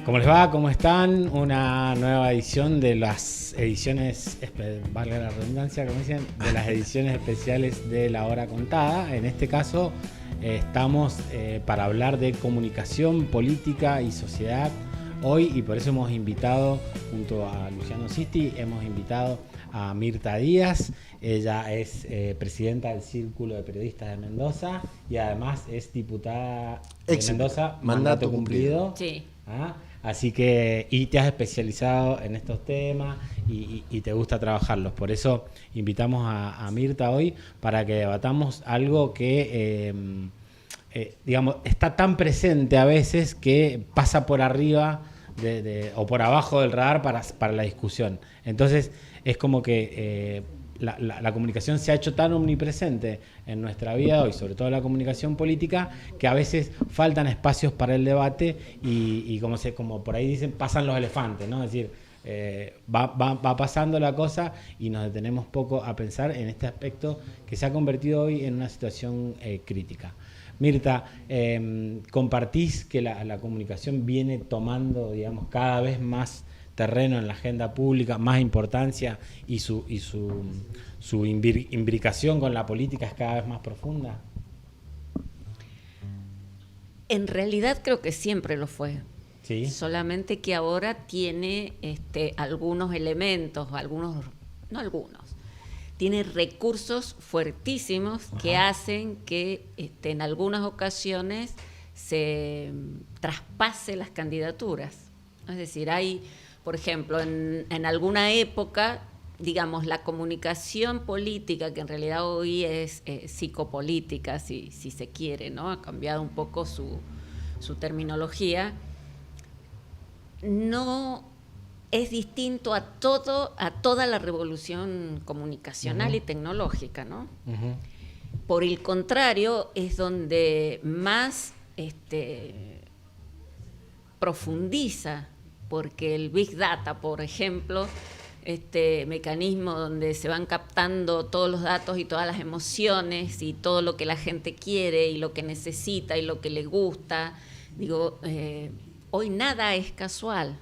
¿Cómo les va? ¿Cómo están? Una nueva edición de las ediciones, valga la redundancia, como dicen, de las ediciones especiales de La Hora Contada. En este caso estamos para hablar de comunicación, política y sociedad hoy, y por eso hemos invitado, junto a Luciano Sisti, hemos invitado a Mirta Díaz. Ella es presidenta del Círculo de Periodistas de Mendoza y además es diputada de Mendoza, mandato cumplido. Sí. ¿Ah? Así que, y te has especializado en estos temas y te gusta trabajarlos. Por eso invitamos a Mirta hoy para que debatamos algo que, digamos, está tan presente a veces que pasa por arriba o por abajo del radar para la discusión. Entonces, es como que la comunicación se ha hecho tan omnipresente en nuestra vida hoy, sobre todo la comunicación política, que a veces faltan espacios para el debate y como por ahí dicen, pasan los elefantes, ¿no? Es decir, va pasando la cosa y nos detenemos poco a pensar en este aspecto que se ha convertido hoy en una situación crítica. Mirta, ¿compartís que la comunicación viene tomando, digamos, cada vez más terreno en la agenda pública, más importancia y su imbricación con la política es cada vez más profunda? En realidad creo que siempre lo fue. ¿Sí? Solamente que ahora tiene algunos elementos, tiene recursos fuertísimos que hacen que en algunas ocasiones se traspase las candidaturas. Es decir, hay, por ejemplo, en alguna época, digamos, la comunicación política, que en realidad hoy es psicopolítica, si se quiere, ¿no? Ha cambiado un poco su terminología. No es distinto a toda la revolución comunicacional y tecnológica, ¿no? Por el contrario, es donde más profundiza, porque el Big Data, por ejemplo, este mecanismo donde se van captando todos los datos y todas las emociones y todo lo que la gente quiere y lo que necesita y lo que le gusta. Digo, hoy nada es casual.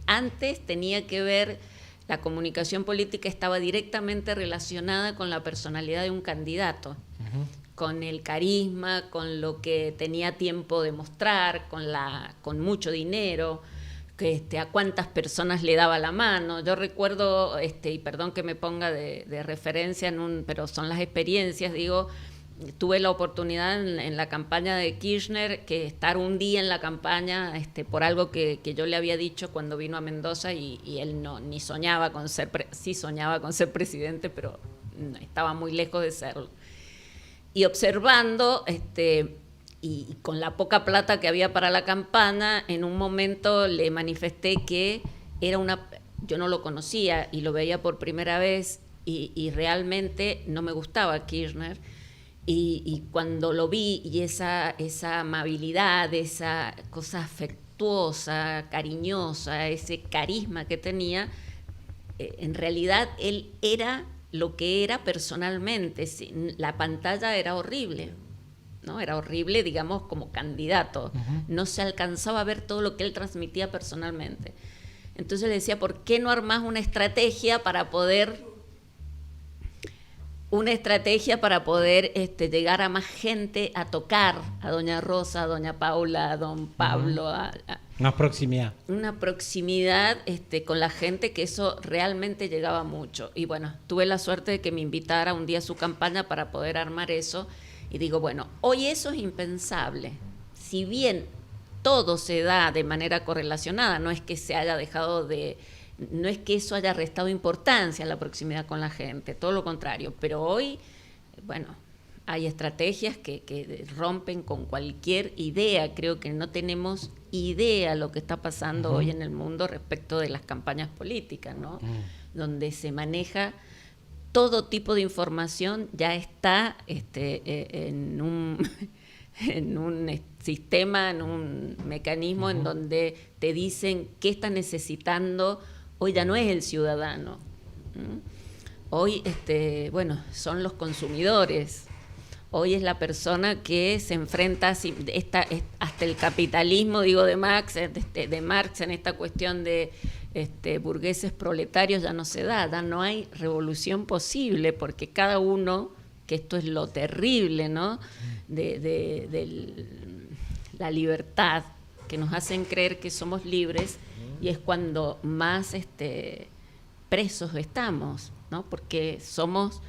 Antes tenía que ver, la comunicación política estaba directamente relacionada con la personalidad de un candidato, con el carisma, con lo que tenía tiempo de mostrar, con mucho dinero, a cuántas personas le daba la mano. Yo recuerdo, y perdón que me ponga de referencia, pero son las experiencias, digo, tuve la oportunidad en la campaña de Kirchner que estar un día en la campaña por algo que yo le había dicho cuando vino a Mendoza y él ni soñaba con sí soñaba con ser presidente, pero estaba muy lejos de serlo. Y observando, y con la poca plata que había para la campaña, en un momento le manifesté que yo no lo conocía y lo veía por primera vez y realmente no me gustaba Kirchner. Y cuando lo vi y esa amabilidad, esa cosa afectuosa, cariñosa, ese carisma que tenía, en realidad él era lo que era personalmente. La pantalla era horrible, ¿no? Era horrible, digamos, como candidato. No se alcanzaba a ver todo lo que él transmitía personalmente. Entonces le decía, ¿por qué no armás una estrategia para poder llegar a más gente, a tocar a doña Rosa, a doña Paula, a don Pablo? Más proximidad. Una proximidad con la gente, que eso realmente llegaba mucho. Y bueno, tuve la suerte de que me invitara un día a su campaña para poder armar eso. Y digo, bueno, hoy eso es impensable. Si bien todo se da de manera correlacionada, no es que eso haya restado importancia a la proximidad con la gente, todo lo contrario. Pero hoy, bueno, hay estrategias que rompen con cualquier idea. Creo que no tenemos idea lo que está pasando hoy en el mundo respecto de las campañas políticas, ¿no? Donde se maneja todo tipo de información, ya está en un sistema, en un mecanismo en donde te dicen qué está necesitando. Hoy ya no es el ciudadano. Hoy, son los consumidores. Hoy es la persona que se enfrenta hasta el capitalismo, digo, de Marx en esta cuestión de burgueses proletarios ya no se da, ya no hay revolución posible, porque cada uno, que esto es lo terrible, ¿no? de la libertad, que nos hacen creer que somos libres, y es cuando más presos estamos, ¿no? Porque somos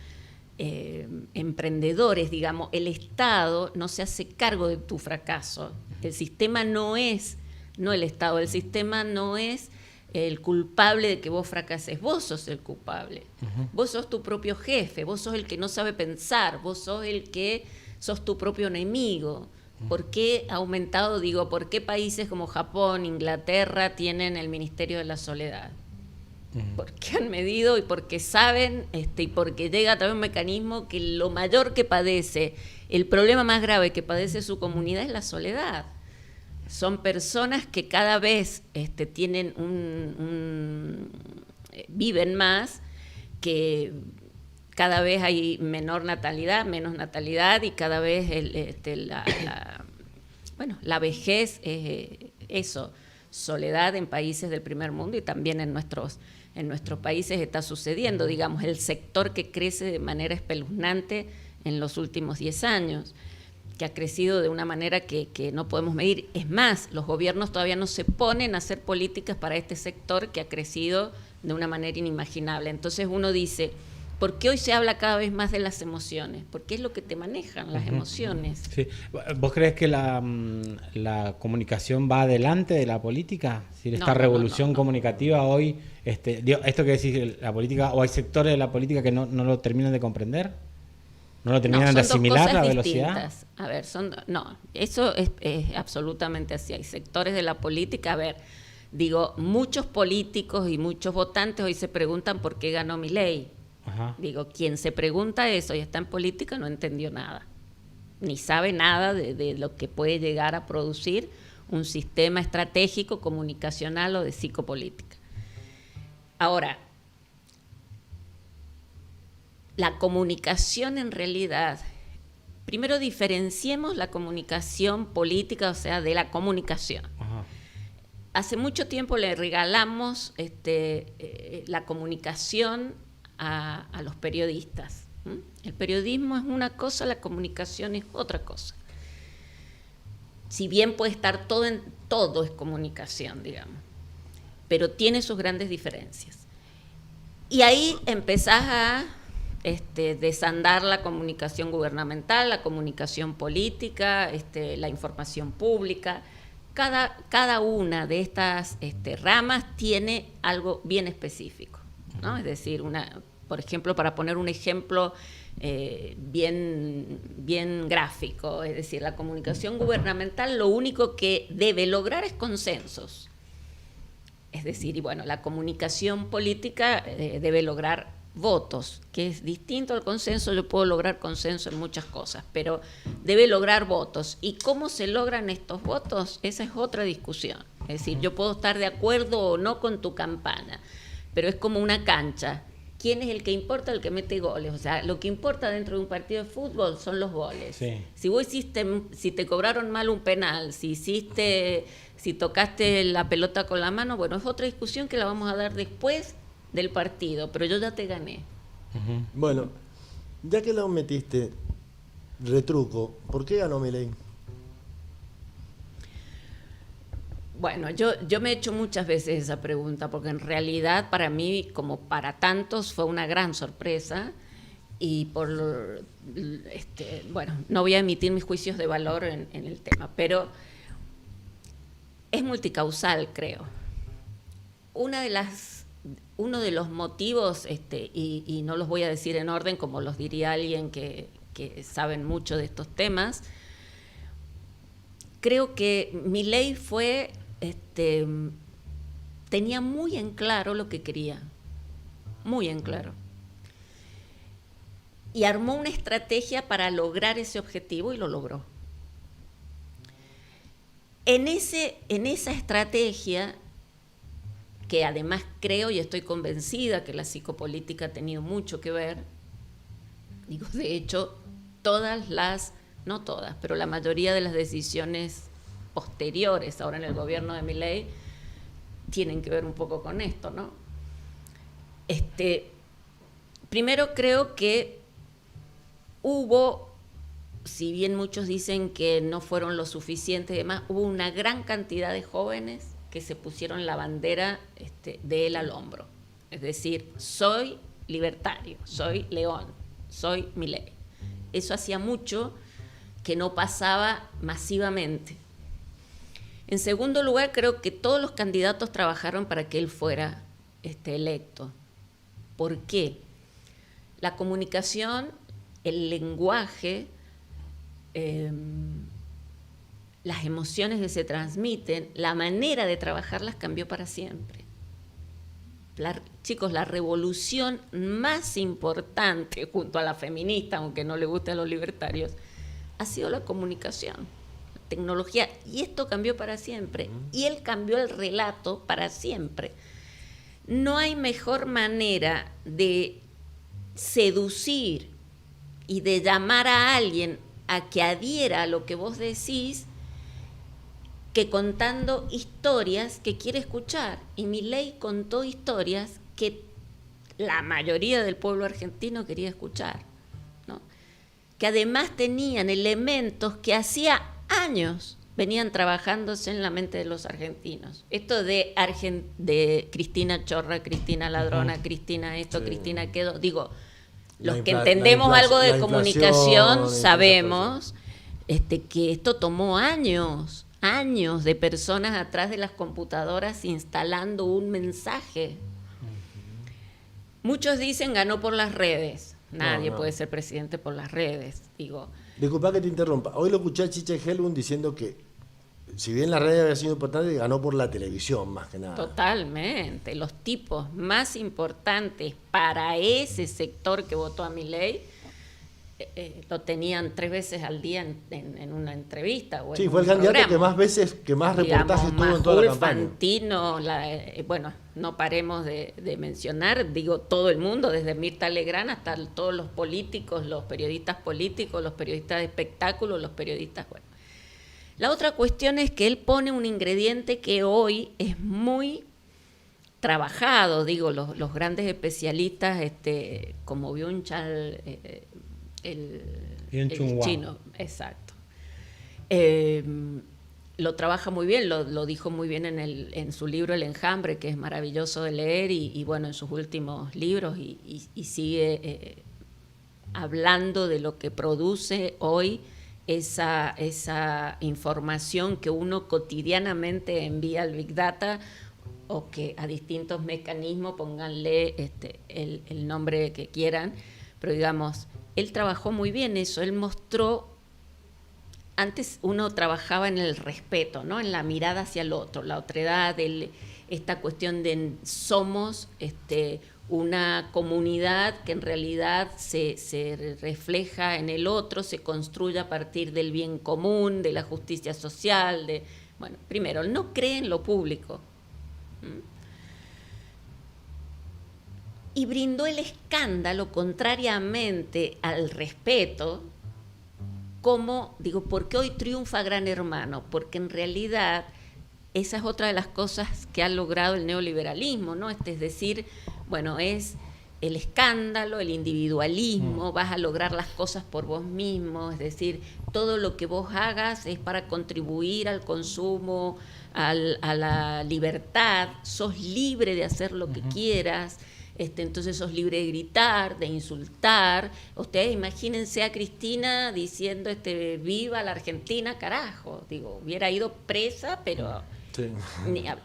emprendedores, digamos. El Estado no se hace cargo de tu fracaso. El sistema no es, no el Estado, el sistema no es el culpable de que vos fracases, vos sos el culpable. Vos sos tu propio jefe, vos sos el que no sabe pensar, vos sos el que sos tu propio enemigo. ¿Por qué ha aumentado? Digo, ¿por qué países como Japón, Inglaterra tienen el Ministerio de la Soledad? Porque han medido y porque saben, y porque llega a través de un mecanismo que lo mayor que padece, el problema más grave que padece su comunidad es la soledad. Son personas que cada vez tienen viven más, que cada vez hay menos natalidad, y cada vez la vejez es eso, soledad en países del primer mundo, y también en nuestros países está sucediendo, digamos, el sector que crece de manera espeluznante en los últimos 10 años, que ha crecido de una manera que no podemos medir. Es más, los gobiernos todavía no se ponen a hacer políticas para este sector que ha crecido de una manera inimaginable. Entonces uno dice, ¿por qué hoy se habla cada vez más de las emociones? Porque es lo que te manejan, las emociones. Sí. ¿Vos crees que la comunicación va adelante de la política? Si esta revolución comunicativa hoy, esto que decís, la política, o hay sectores de la política que no lo terminan de comprender, no lo terminan de asimilar la velocidad. A ver, eso es absolutamente así. Hay sectores de la política, digo, muchos políticos y muchos votantes hoy se preguntan por qué ganó Milei. Digo, quien se pregunta eso y está en política no entendió nada, ni sabe nada de lo que puede llegar a producir un sistema estratégico, comunicacional o de psicopolítica. Ahora, la comunicación en realidad, primero diferenciemos la comunicación política, o sea, de la comunicación. Hace mucho tiempo le regalamos la comunicación a los periodistas. El periodismo es una cosa, la comunicación es otra cosa. Si bien puede estar todo es comunicación, digamos, pero tiene sus grandes diferencias. Y ahí empezás a desandar la comunicación gubernamental, la comunicación política, la información pública. Cada una de estas ramas tiene algo bien específico, ¿no? Es decir, por ejemplo, para poner un ejemplo bien gráfico, es decir, la comunicación gubernamental lo único que debe lograr es consensos. Es decir, y bueno, la comunicación política debe lograr votos, que es distinto al consenso. Yo puedo lograr consenso en muchas cosas, pero debe lograr votos. ¿Y cómo se logran estos votos? Esa es otra discusión. Es decir, yo puedo estar de acuerdo o no con tu campaña, pero es como una cancha. ¿Quién es el que importa? El que mete goles. O sea, lo que importa dentro de un partido de fútbol son los goles. Sí. Si te cobraron mal un penal, si tocaste la pelota con la mano, bueno, es otra discusión que la vamos a dar después del partido, pero yo ya te gané. Bueno, ya que lo metiste, retruco, ¿por qué ganó Milei? Bueno, yo me he hecho muchas veces esa pregunta, porque en realidad para mí, como para tantos, fue una gran sorpresa, y bueno, no voy a emitir mis juicios de valor en el tema, pero es multicausal, creo. Uno de los motivos, y no los voy a decir en orden como los diría alguien que saben mucho de estos temas, creo que Milei tenía muy en claro lo que quería, muy en claro. Y armó una estrategia para lograr ese objetivo y lo logró. En esa estrategia, que además creo y estoy convencida que la psicopolítica ha tenido mucho que ver, digo, de hecho, no todas, pero la mayoría de las decisiones posteriores, ahora en el gobierno de Milei, tienen que ver un poco con esto, ¿no? Primero creo que hubo, si bien muchos dicen que no fueron lo suficientes y demás, hubo una gran cantidad de jóvenes que se pusieron la bandera de él al hombro. Es decir, soy libertario, soy León, soy Milei. Eso hacía mucho que no pasaba masivamente. En segundo lugar, creo que todos los candidatos trabajaron para que él fuera electo. ¿Por qué? La comunicación, el lenguaje, las emociones que se transmiten, la manera de trabajarlas cambió para siempre. Chicos, la revolución más importante junto a la feminista, aunque no le guste a los libertarios, ha sido la comunicación, la tecnología, y esto cambió para siempre. Y él cambió el relato para siempre. No hay mejor manera de seducir y de llamar a alguien a que adhiera a lo que vos decís que contando historias que quiere escuchar. Y Milei contó historias que la mayoría del pueblo argentino quería escuchar, ¿no? Que además tenían elementos que hacía años venían trabajándose en la mente de los argentinos. Esto de Cristina chorra, Cristina ladrona, Cristina esto, sí, Cristina aquello. Digo, los que entendemos algo de comunicación sabemos que esto tomó años de personas atrás de las computadoras instalando un mensaje. Muchos dicen ganó por las redes. Nadie puede ser presidente por las redes, digo. Disculpa que te interrumpa. Hoy lo escuché a Chicha Helbund diciendo que si bien la red había sido importante, ganó por la televisión más que nada. Totalmente. Los tipos más importantes para ese sector que votó a Milei lo tenían 3 veces al día en una entrevista. O sí, fue el candidato que más veces, que más reportajes tuvo en toda la campaña. Fantino, bueno, no paremos de mencionar, digo, todo el mundo, desde Mirta Legrand hasta todos los políticos, los periodistas políticos, los periodistas de espectáculos, los periodistas, bueno. La otra cuestión es que él pone un ingrediente que hoy es muy trabajado, digo, los grandes especialistas, como Byung-Chul, el chino, exacto. Lo trabaja muy bien, lo dijo muy bien en su libro El Enjambre, que es maravilloso de leer, y bueno, en sus últimos libros, y sigue hablando de lo que produce hoy esa información que uno cotidianamente envía al Big Data, o que a distintos mecanismos, pónganle el nombre que quieran, pero digamos, él trabajó muy bien eso, él mostró, antes uno trabajaba en el respeto, ¿no? En la mirada hacia el otro, la otredad, esta cuestión de somos una comunidad que en realidad se refleja en el otro, se construye a partir del bien común, de la justicia social, bueno, primero, no cree en lo público. Y brindó el escándalo contrariamente al respeto, como, digo, ¿por qué hoy triunfa Gran Hermano? Porque en realidad esa es otra de las cosas que ha logrado el neoliberalismo, ¿no? Es decir, bueno, es el escándalo, el individualismo, vas a lograr las cosas por vos mismo, es decir, todo lo que vos hagas es para contribuir al consumo, a la libertad, sos libre de hacer lo que quieras. Entonces sos libre de gritar, de insultar. Ustedes imagínense a Cristina diciendo viva la Argentina, carajo. Digo, hubiera ido presa, pero... Sí.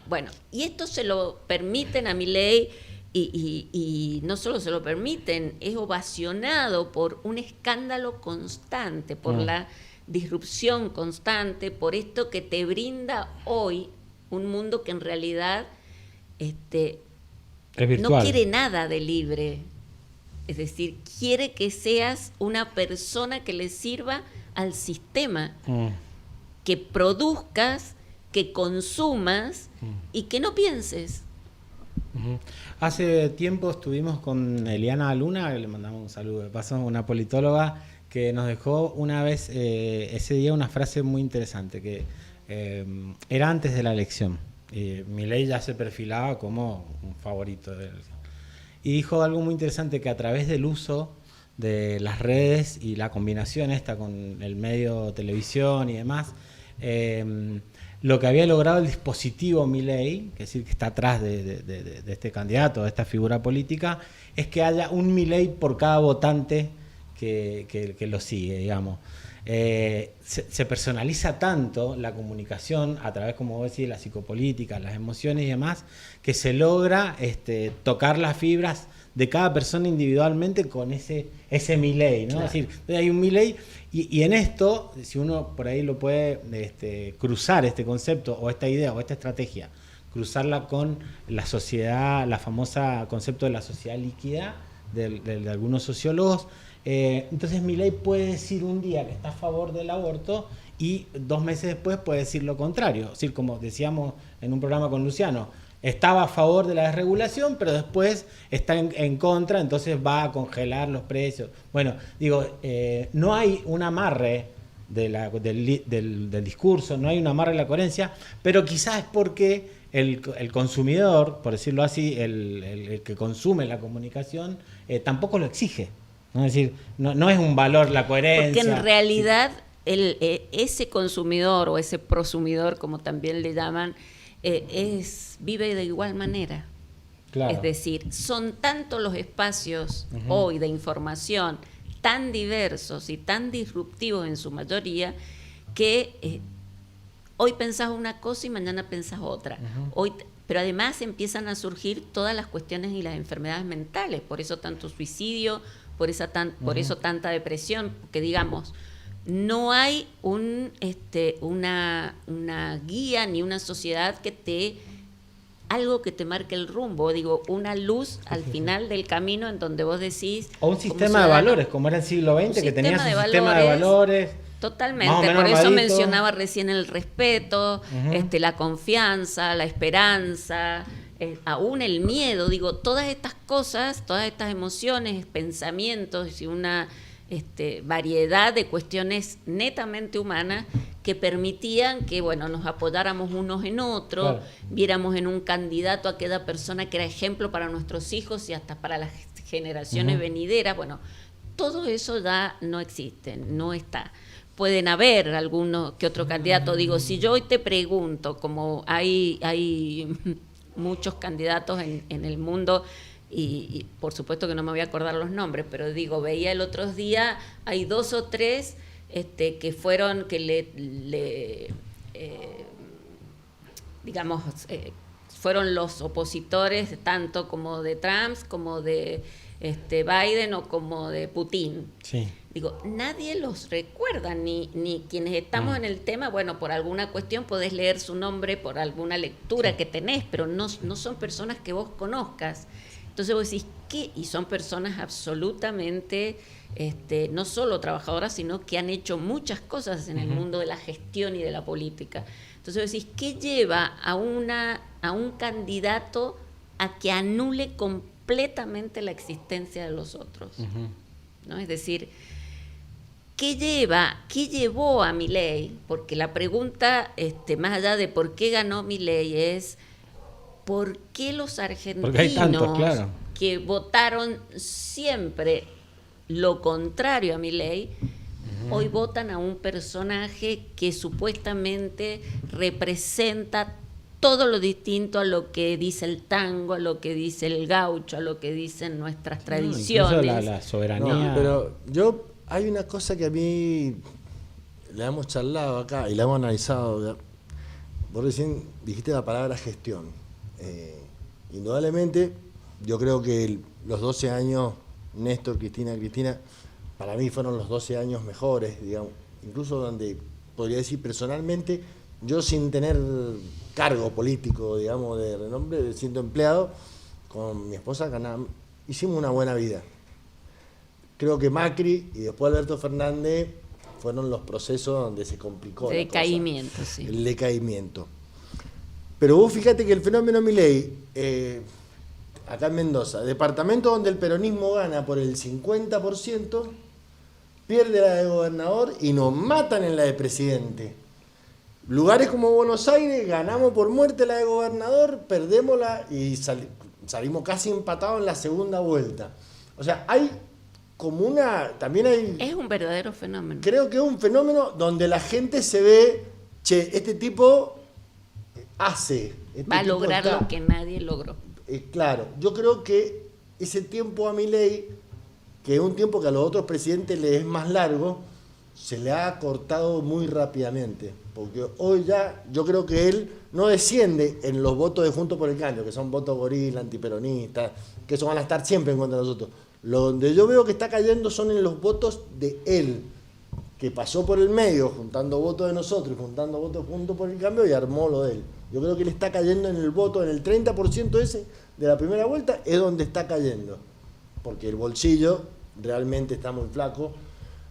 Bueno, y esto se lo permiten a Milei y no solo se lo permiten, es ovacionado por un escándalo constante, por la disrupción constante, por esto que te brinda hoy un mundo que en realidad... no quiere nada de libre, es decir, quiere que seas una persona que le sirva al sistema, que produzcas, que consumas y que no pienses. Hace tiempo estuvimos con Eliana Luna, que le mandamos un saludo de paso, una politóloga que nos dejó una vez ese día una frase muy interesante, que era antes de la elección. Milei ya se perfilaba como un favorito de él. Y dijo algo muy interesante, que a través del uso de las redes y la combinación esta con el medio televisión y demás, lo que había logrado el dispositivo Milei, que es decir, que está atrás de este candidato, de esta figura política, es que haya un Milei por cada votante que lo sigue, digamos. Se personaliza tanto la comunicación a través, como vos decís, de la psicopolítica, las emociones y demás, que se logra tocar las fibras de cada persona individualmente con ese Milei, ¿no? Claro. Es decir, hay un Milei y en esto, si uno por ahí lo puede cruzar este concepto o esta idea o esta estrategia, cruzarla con la sociedad, la famosa concepto de la sociedad líquida de algunos sociólogos. Entonces Milei puede decir un día que está a favor del aborto y 2 meses después puede decir lo contrario. Es decir, como decíamos en un programa con Luciano, estaba a favor de la desregulación, pero después está en contra, entonces va a congelar los precios. Bueno, digo, no hay un amarre del discurso, no hay un amarre de la coherencia, pero quizás es porque el consumidor, por decirlo así, el que consume la comunicación, tampoco lo exige. ¿No? Es decir, no es un valor la coherencia. Porque en realidad ese consumidor o ese prosumidor, como también le llaman, vive de igual manera. Claro. Es decir, son tantos los espacios hoy de información tan diversos y tan disruptivos en su mayoría que hoy pensás una cosa y mañana pensás otra. Pero además empiezan a surgir todas las cuestiones y las enfermedades mentales, por eso tanto suicidio, por eso tanta depresión, porque digamos, no hay una guía ni una sociedad algo que te marque el rumbo, digo, una luz al final del camino en donde vos decís... O un sistema de valores, como era el siglo XX, que tenía su sistema de valores... Totalmente, por eso mencionaba recién el respeto, la confianza, la esperanza, aún el miedo, digo, todas estas cosas, todas estas emociones, pensamientos y una variedad de cuestiones netamente humanas que permitían que, bueno, nos apoyáramos unos en otros, claro, viéramos en un candidato a aquella persona que era ejemplo para nuestros hijos y hasta para las generaciones venideras. Bueno, todo eso ya no existe, no está. Pueden haber alguno que otro candidato. Digo, si yo hoy te pregunto, como hay muchos candidatos en el mundo, y por supuesto que no me voy a acordar los nombres, pero digo, veía el otro día, hay 2 o 3 que fueron, que fueron los opositores, tanto como de Trump, como de Biden o como de Putin. Sí. Digo, nadie los recuerda, ni quienes estamos en el tema, bueno, por alguna cuestión podés leer su nombre, por alguna lectura que tenés, pero no son personas que vos conozcas. Entonces vos decís, ¿qué? Y son personas absolutamente, no solo trabajadoras, sino que han hecho muchas cosas en el mundo de la gestión y de la política. Entonces vos decís, ¿qué lleva a un candidato a que anule completamente la existencia de los otros? ¿No? Es decir, ¿qué llevó a Milei? Porque la pregunta, más allá de por qué ganó Milei, es ¿por qué los argentinos que votaron siempre lo contrario a Milei hoy votan a un personaje que supuestamente representa todo lo distinto a lo que dice el tango, a lo que dice el gaucho, a lo que dicen nuestras tradiciones? La soberanía. No, pero hay una cosa que a mí la hemos charlado acá y la hemos analizado. Vos recién dijiste la palabra gestión. Indudablemente, yo creo que los 12 años, Néstor, Cristina, para mí fueron los 12 años mejores, digamos, incluso donde podría decir personalmente, yo sin tener cargo político, digamos, de renombre, siendo empleado, con mi esposa hicimos una buena vida. Creo que Macri y después Alberto Fernández fueron los procesos donde se complicó el decaimiento, sí. El decaimiento. Pero vos fíjate que el fenómeno Milei, acá en Mendoza, departamento donde el peronismo gana por el 50%, pierde la de gobernador y nos matan en la de presidente. lugares como Buenos Aires, ganamos por muerte la de gobernador, perdémosla y salimos casi empatados en la segunda vuelta. O sea, hay como también hay... Es un verdadero fenómeno. Creo que es un fenómeno donde la gente se ve, che, este tipo hace... Va a lograr lo que nadie logró. Claro, yo creo que ese tiempo a Milei, que es un tiempo que a los otros presidentes les es más largo, se le ha cortado muy rápidamente. Porque hoy ya, yo creo que él no desciende en los votos de Juntos por el Cambio, que son votos gorila, antiperonistas, que eso van a estar siempre en contra de nosotros. Lo donde yo veo que está cayendo son en los votos de él, que pasó por el medio juntando votos de nosotros y juntando votos Juntos por el Cambio y armó lo de él. Yo creo que él está cayendo en el voto, en el 30% ese de la primera vuelta, es donde está cayendo. Porque el bolsillo realmente está muy flaco.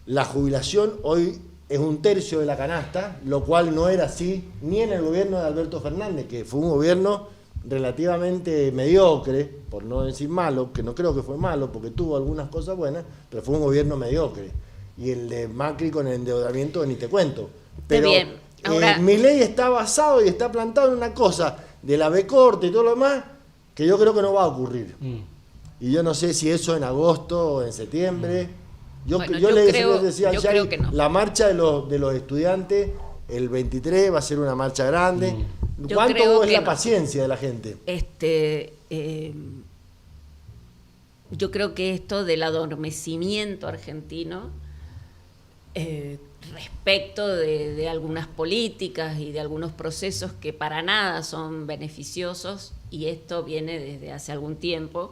La jubilación hoy es 1/3 de la canasta, lo cual no era así ni en el gobierno de Alberto Fernández, que fue un gobierno relativamente mediocre, por no decir malo, que no creo que fue malo, porque tuvo algunas cosas buenas, pero fue un gobierno mediocre. Y el de Macri con el endeudamiento ni te cuento. Pero bien. Ahora, Milei está basado y está plantado en una cosa de la B corte y todo lo demás que yo creo que no va a ocurrir. Y yo no sé si eso en agosto o en septiembre. Yo decía creo que no. La marcha de los estudiantes el 23 va a ser una marcha grande. ¿Cuánto es la paciencia de la gente? Yo creo que esto del adormecimiento argentino respecto de algunas políticas y de algunos procesos que para nada son beneficiosos, y esto viene desde hace algún tiempo,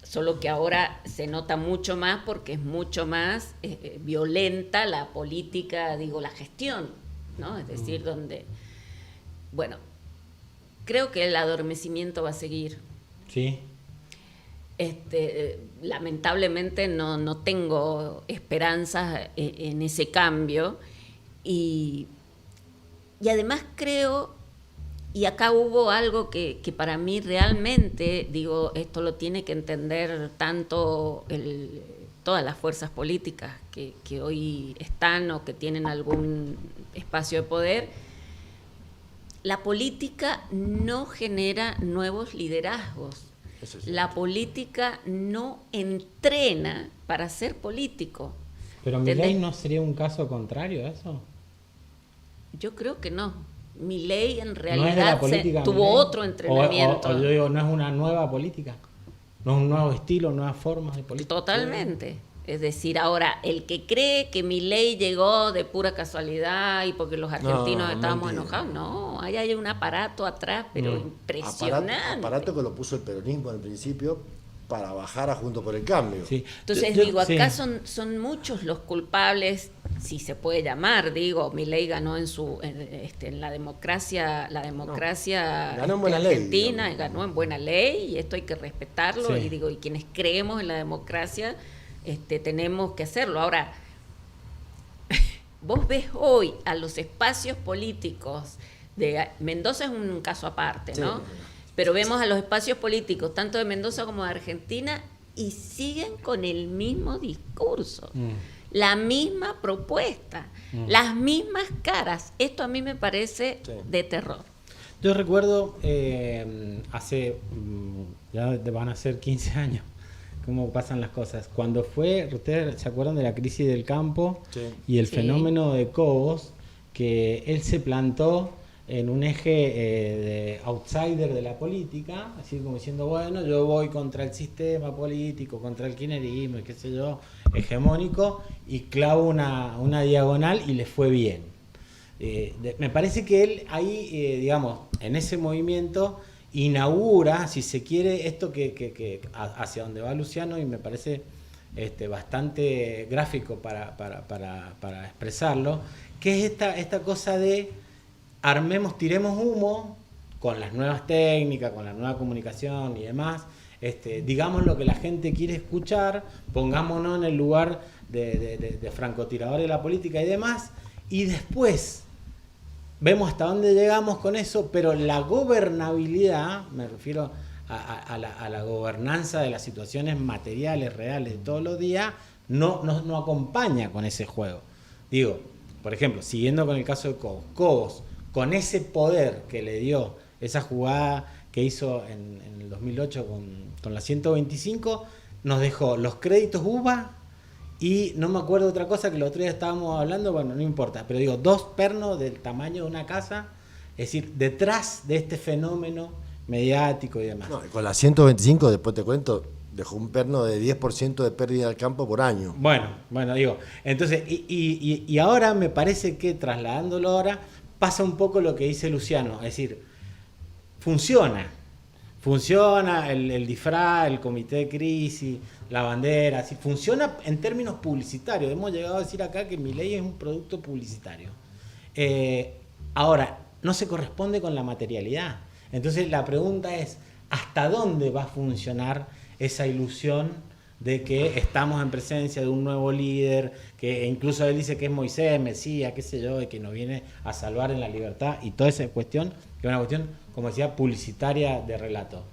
solo que ahora se nota mucho más porque es mucho más violenta la política, digo, la gestión, ¿no? Es decir, donde... Bueno, creo que el adormecimiento va a seguir. Sí. Lamentablemente no tengo esperanzas en ese cambio y además creo, y acá hubo algo que para mí realmente, digo, esto lo tiene que entender tanto todas las fuerzas políticas que hoy están o que tienen algún espacio de poder. La política no genera nuevos liderazgos. La política no entrena para ser político. ¿Pero Milei no sería un caso contrario a eso? Yo creo que no. Milei en ¿No es de realidad la política, tuvo Milei? otro entrenamiento. O yo digo, ¿no es una nueva política? ¿No es un nuevo estilo, nuevas formas de política? Totalmente. Es decir, ahora, el que cree que Milei llegó de pura casualidad y porque los argentinos estábamos enojados, no, ahí hay un aparato atrás, pero impresionante. Aparato que lo puso el peronismo al principio para bajar a Juntos por el Cambio. Sí. Entonces acá son muchos los culpables, si se puede llamar, digo, Milei ganó en la democracia ganó en buena argentina, ley, ganó en buena ley, y esto hay que respetarlo, Sí. y quienes creemos en la democracia tenemos que hacerlo. Ahora, vos ves hoy a los espacios políticos de Mendoza, es un caso aparte, ¿no? Sí. Pero vemos a los espacios políticos tanto de Mendoza como de Argentina y siguen con el mismo discurso, la misma propuesta, las mismas caras. Esto a mí me parece de terror. Yo recuerdo hace, ya van a ser 15 años, cómo pasan las cosas. Cuando ustedes se acuerdan de la crisis del campo y el fenómeno de Cobos, que él se plantó en un eje de outsider de la política, así como diciendo, bueno, yo voy contra el sistema político, contra el kirchnerismo y qué sé yo, hegemónico, y clavo una diagonal y le fue bien. Me parece que él ahí, digamos, en ese movimiento inaugura, si se quiere, esto que hacia donde va Luciano, y me parece bastante gráfico para expresarlo, que es esta cosa de tiremos humo con las nuevas técnicas, con la nueva comunicación y demás, digamos lo que la gente quiere escuchar, pongámonos en el lugar de francotirador de la política y demás, y después vemos hasta dónde llegamos con eso, pero la gobernabilidad, me refiero a la gobernanza de las situaciones materiales, reales de todos los días, no acompaña con ese juego. Digo, por ejemplo, siguiendo con el caso de Cobos, Cobos, con ese poder que le dio esa jugada que hizo en el 2008 con la 125, nos dejó los créditos UBA y no me acuerdo otra cosa que el otro día estábamos hablando, bueno, no importa, pero digo, 2 pernos del tamaño de una casa, es decir, detrás de este fenómeno mediático y demás. No, con la 125, después te cuento, dejó un perno de 10% de pérdida del campo por año. Bueno, digo, entonces, y ahora me parece que trasladándolo ahora, pasa un poco lo que dice Luciano, es decir, funciona el disfraz, el comité de crisis, la bandera, así, funciona en términos publicitarios. Hemos llegado a decir acá que Milei es un producto publicitario. Ahora, no se corresponde con la materialidad. Entonces la pregunta es, ¿hasta dónde va a funcionar esa ilusión de que estamos en presencia de un nuevo líder, que incluso él dice que es Moisés, Mesías, qué sé yo, y que nos viene a salvar en la libertad, y toda esa cuestión, que es una cuestión, como decía, publicitaria de relato?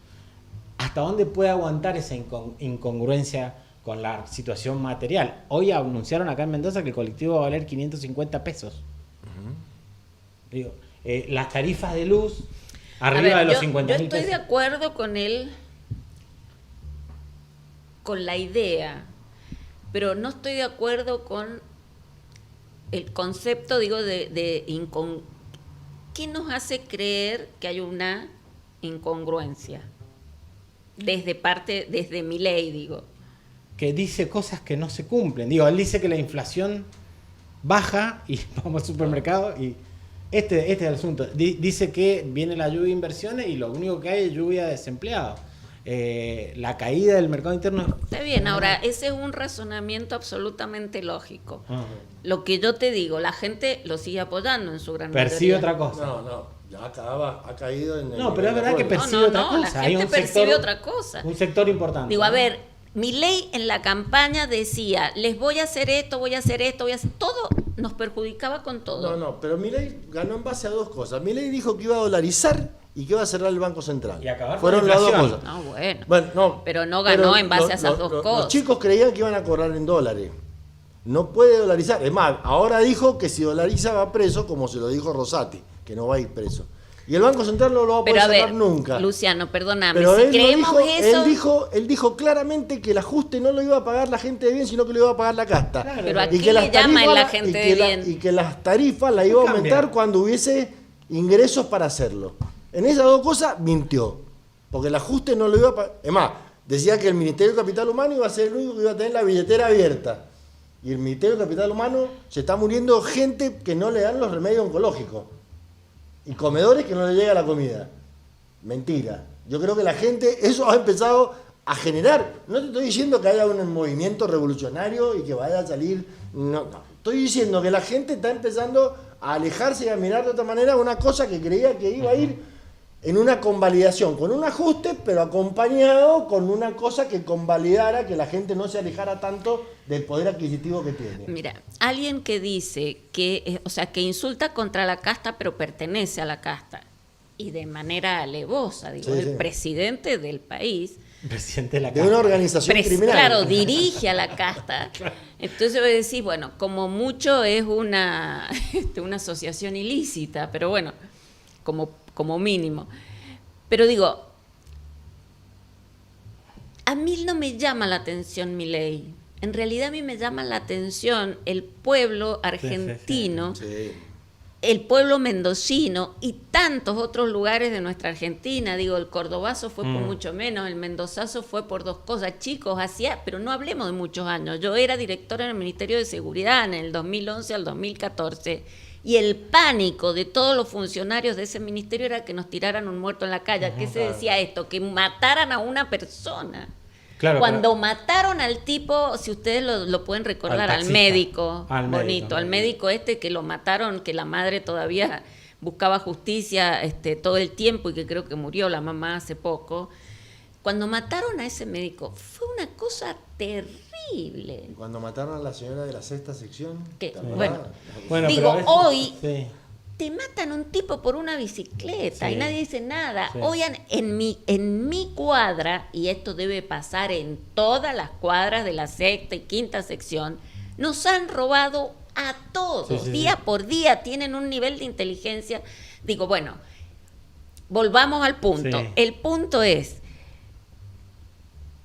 ¿Hasta dónde puede aguantar esa incongruencia con la situación material? Hoy anunciaron acá en Mendoza que el colectivo va a valer 550 pesos. Digo, las tarifas de luz arriba de los 50.000 pesos. Yo estoy de acuerdo con él, con la idea, pero no estoy de acuerdo con el concepto, digo, ¿qué nos hace creer que hay una incongruencia? Desde Milei, digo. Que dice cosas que no se cumplen. Digo, él dice que la inflación baja y vamos al supermercado y este es el asunto. Dice que viene la lluvia de inversiones y lo único que hay es lluvia de desempleados. La caída del mercado interno. Está bien, ahora, ese es un razonamiento absolutamente lógico. Uh-huh. Lo que yo te digo, la gente lo sigue apoyando en su gran mayoría. Percibe otra cosa. No, ya ha caído en el... No, pero es verdad que percibe otra cosa. La gente percibe otra cosa. Un sector importante. Digo, a ver, Milei en la campaña decía, les voy a hacer esto, voy a hacer esto, voy a hacer... Todo nos perjudicaba con todo. No, pero Milei ganó en base a 2 cosas. Milei dijo que iba a dolarizar y que iba a cerrar el Banco Central. Y acabar Fueron con la las 2 inflación. cosas. Bueno, pero no ganó en base a esas 2 cosas. Los chicos creían que iban a cobrar en dólares. No puede dolarizar. Es más, ahora dijo que si dolariza va preso, como se lo dijo Rosati, que no va a ir preso. Y el Banco Central no lo va a poder sacar nunca. Luciano, perdóname, pero si él creemos eso... Él dijo claramente que el ajuste no lo iba a pagar la gente de bien, sino que lo iba a pagar la casta. Claro, pero ¿a y qué que le llaman la gente de bien? Y que las tarifas las iba a aumentar cuando hubiese ingresos para hacerlo. En esas 2 cosas mintió, porque el ajuste no lo iba a pagar. Es más, decía que el Ministerio de Capital Humano iba a ser el único que iba a tener la billetera abierta. Y el Ministerio de Capital Humano se está muriendo gente que no le dan los remedios oncológicos. Y comedores que no le llega la comida. Mentira. Yo creo que la gente, eso ha empezado a generar. No te estoy diciendo que haya un movimiento revolucionario y que vaya a salir. No. Estoy diciendo que la gente está empezando a alejarse y a mirar de otra manera una cosa que creía que iba a ir en una convalidación, con un ajuste, pero acompañado con una cosa que convalidara que la gente no se alejara tanto del poder adquisitivo que tiene. Mira, alguien que dice que, que insulta contra la casta, pero pertenece a la casta, y de manera alevosa, digo, el presidente del país, presidente de la casta, de una organización criminal. Claro, dirige a la casta. Entonces voy a decir, bueno, como mucho es una asociación ilícita, pero bueno, como mínimo. Pero digo, a mí no me llama la atención Milei. En realidad a mí me llama la atención el pueblo argentino, Sí. el pueblo mendocino y tantos otros lugares de nuestra Argentina. Digo, el cordobazo fue por mucho menos, el mendozazo fue por 2 cosas. Chicos, pero no hablemos de muchos años. Yo era directora en el Ministerio de Seguridad en el 2011 al 2014 y el pánico de todos los funcionarios de ese ministerio era que nos tiraran un muerto en la calle. ¿Qué se decía esto? Que mataran a una persona. Claro, cuando mataron al tipo, si ustedes lo pueden recordar, al médico, al médico que lo mataron, que la madre todavía buscaba justicia todo el tiempo y que creo que murió la mamá hace poco. Cuando mataron a ese médico, fue una cosa terrible. Y cuando mataron a la señora de la 6ª sección. Bueno, digo, hoy sí. te matan un tipo por una bicicleta Sí. y nadie dice nada. Sí. Hoy en mi cuadra, y esto debe pasar en todas las cuadras de la 6ª y 5ª sección, nos han robado a todos, Sí, día por día, tienen un nivel de inteligencia. Digo, bueno, volvamos al punto. Sí. El punto es,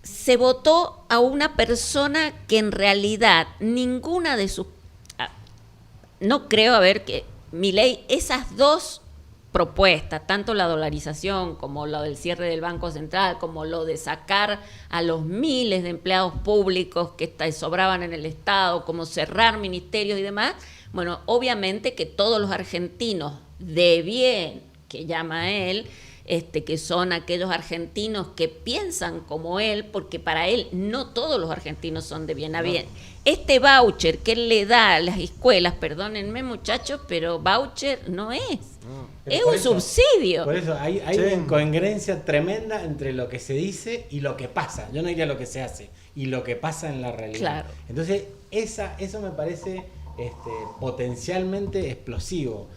se votó a una persona que en realidad ninguna de sus... No creo, a ver, que Milei, esas dos propuestas, tanto la dolarización como lo del cierre del Banco Central, como lo de sacar a los miles de empleados públicos que sobraban en el Estado, como cerrar ministerios y demás, bueno, obviamente que todos los argentinos de bien, que llama él, que son aquellos argentinos que piensan como él, porque para él no todos los argentinos son de bien a bien. Este voucher que él le da a las escuelas, perdónenme muchachos, pero voucher no es. Es un subsidio. Por eso hay una incoherencia tremenda entre lo que se dice y lo que pasa. Yo no diría lo que se hace, y lo que pasa en la realidad. Claro. Entonces, eso me parece potencialmente explosivo.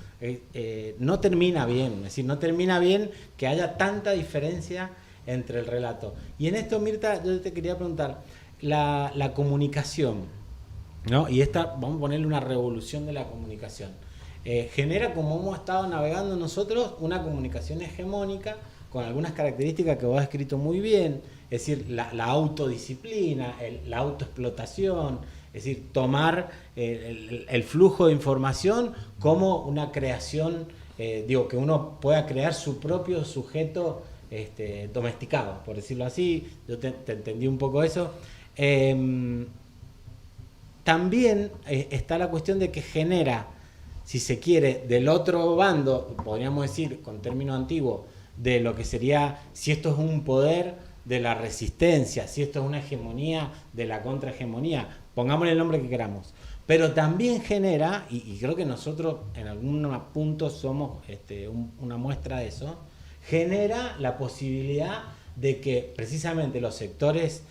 No termina bien, es decir, no termina bien que haya tanta diferencia entre el relato. Y en esto, Mirta, yo te quería preguntar, la comunicación, ¿no? Y vamos a ponerle una revolución de la comunicación. Genera, como hemos estado navegando nosotros, una comunicación hegemónica con algunas características que vos has escrito muy bien, es decir, la autodisciplina, la autoexplotación, es decir, tomar el flujo de información como una creación, que uno pueda crear su propio sujeto domesticado, por decirlo así. Yo te entendí un poco eso. También está la cuestión de que genera, si se quiere, del otro bando, podríamos decir, con término antiguo, de lo que sería, si esto es un poder de la resistencia, si esto es una hegemonía de la contrahegemonía, pongámosle el nombre que queramos. Pero también genera, y creo que nosotros en algún punto somos una muestra de eso, genera la posibilidad de que precisamente los sectores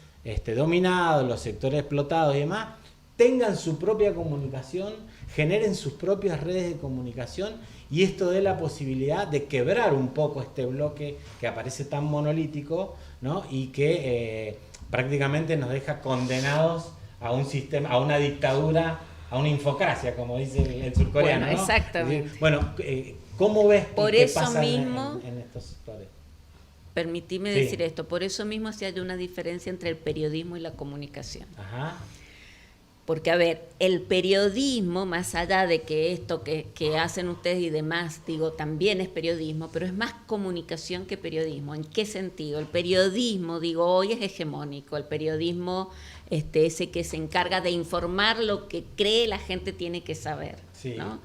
dominados, los sectores explotados y demás, tengan su propia comunicación, generen sus propias redes de comunicación, y esto dé la posibilidad de quebrar un poco este bloque que aparece tan monolítico, ¿no? Y que prácticamente nos deja condenados a un sistema, a una dictadura, a una infocracia, como dice el surcoreano. Bueno, ¿no? exactamente. Bueno, ¿cómo ves por qué eso pasa mismo, en estos sectores? Permitime Sí. decir esto, por eso mismo se hay una diferencia entre el periodismo y la comunicación. Ajá. Porque, a ver, el periodismo, más allá de que esto que hacen ustedes y demás, digo, también es periodismo, pero es más comunicación que periodismo. ¿En qué sentido? El periodismo, digo, hoy es hegemónico. El periodismo, ese que se encarga de informar lo que cree la gente tiene que saber, Sí. ¿no?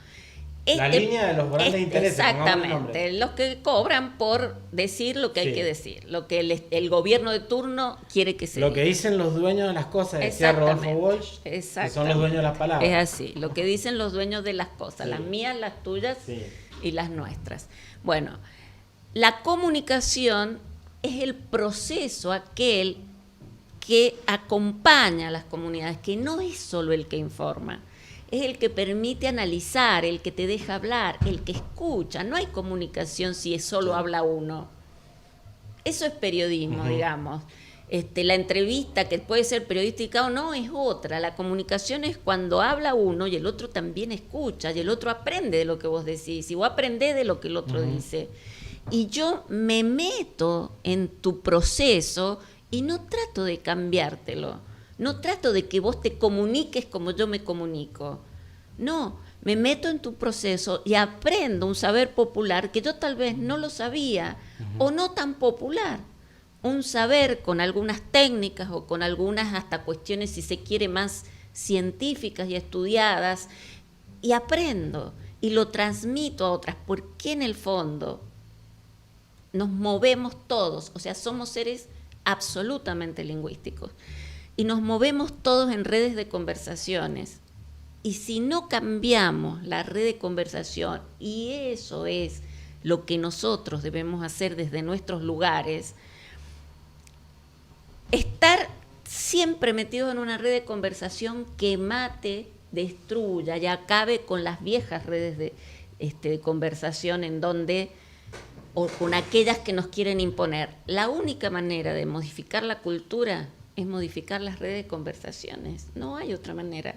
La línea de los grandes intereses. Exactamente, los que cobran por decir lo que hay que decir, lo que el gobierno de turno quiere que se Lo diga. que dicen los dueños de las cosas, decía Rodolfo Walsh, que son los dueños de las palabras. Es así, lo que dicen los dueños de las cosas, Sí. las mías, las tuyas Sí. y las nuestras. Bueno, la comunicación es el proceso aquel que acompaña a las comunidades, que no es solo el que informa, es el que permite analizar, el que te deja hablar, el que escucha. No hay comunicación si solo habla uno. Eso es periodismo, digamos. La entrevista, que puede ser periodística o no, es otra. La comunicación es cuando habla uno y el otro también escucha, y el otro aprende de lo que vos decís, y vos aprendés de lo que el otro dice. Y yo me meto en tu proceso y no trato de cambiártelo. No trato de que vos te comuniques como yo me comunico. No, me meto en tu proceso y aprendo un saber popular que yo tal vez no lo sabía o no tan popular. Un saber con algunas técnicas o con algunas hasta cuestiones, si se quiere, más científicas y estudiadas, y aprendo y lo transmito a otras, porque en el fondo nos movemos todos, o sea, somos seres absolutamente lingüísticos. Y nos movemos todos en redes de conversaciones. Y si no cambiamos la red de conversación, y eso es lo que nosotros debemos hacer desde nuestros lugares, estar siempre metidos en una red de conversación que mate, destruya y acabe con las viejas redes de conversación en donde, o con aquellas que nos quieren imponer. La única manera de modificar la cultura es modificar las redes de conversaciones. No hay otra manera.